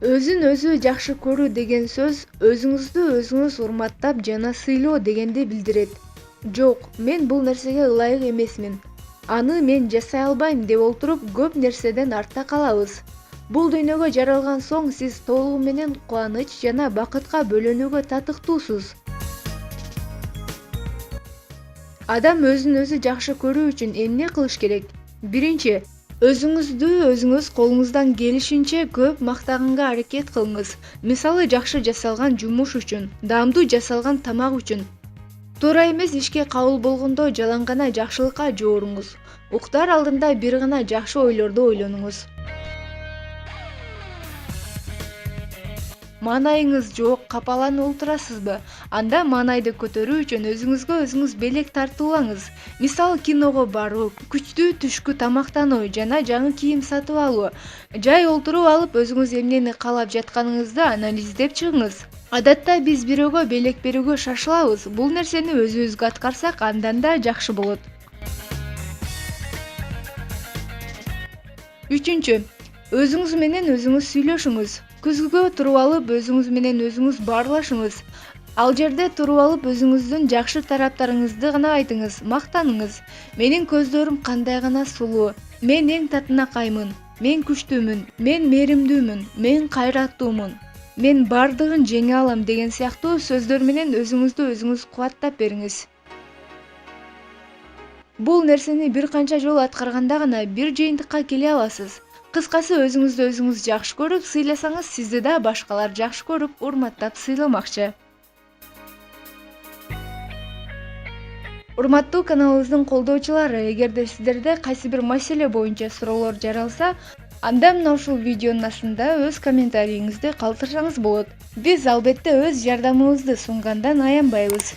Өзүн өзү жакшы көрүү деген сөз өзүңүздү өзүңүз урматтап жана сыйлоо дегенди билдирет. Жок, мен бул нерсеге ылайык эмесмин. Аны мен жасай албайм деп олтуруп көп нерседен артта калабыз. Бул дүйнөгө жаралган соң сиз толугу менен кубаныч жана бакытка бөлөнүүгө татыктуусуз. Адам өзүн өзү жакшы көрүү үчүн эмне кылыш керек? Биринчи, өзүңүздү өзүңүз колуңуздан келишинче көп мактаганга аракет кылыңыз. Мисалы, жакшы жасалган жумуш үчүн, даамдуу жасалган тамак үчүн. Туура эмес ишке кабыл болгондо жалаң гана жакшылыкка жооруңуз. Уктар алдында бир гана жакшы ойлорду ойлонуңуз. Маанайыңыз жок, капаланып олтурасызбы? Анда маанайды көтөрүү үчүн өзүңүзгө өзүңүз белек тартуулаңыз. Мисалы, киного баруу, күчтүү түшкү тамактануу жана жаңы кийим сатып алуу. Жай олтуруп алып өзүңүз эмнени каалап жатканыңызды анализдеп чыгыңыз. Адатта биз бирөөгө белек берүүгө шашылабыз. Бул нерсени өзүбүзгө аткарсак, андан да жакшы болот. Үчүнчү, өзүңүз менен өзүңүз сүйлөшүңүз. Күзгүгө туруп алып өзүңүз менен өзүңүз баарлашыңыз. Ал жерде туруп алып өзүңүздүн жакшы тараптарыңызды гана айтыңыз, мактаныңыз. Менин көздөрүм кандай гана сулуу. Мен эң татынакаймын. Мен күчтүүмүн. Мен мээримдүүмүн. Мен кайраттуумун. Мен бардыгын жеңе алам деген сыяктуу сөздөр менен өзүңүздү өзүңүз кубаттап бериңиз. Бул нерсени бир канча жолу аткарганда гана бир жыйынтыкка келе аласыз. Кыскасы, өзүңүздү өзүңүз жакшы көрүп сыйласаңыз, сизди да башкалар жакшы көрүп, урматтап сыйламакчы. Урматтуу каналыбыздын колдоочулары, эгерде сиздерде кайсы бир маселе боюнча суроолор жаралса, анда мына ушул видеонун астында өз комментарийиңизди калтырсаңыз болот. Биз албетте өз жардамыбызды сунгандан аянбайбыз.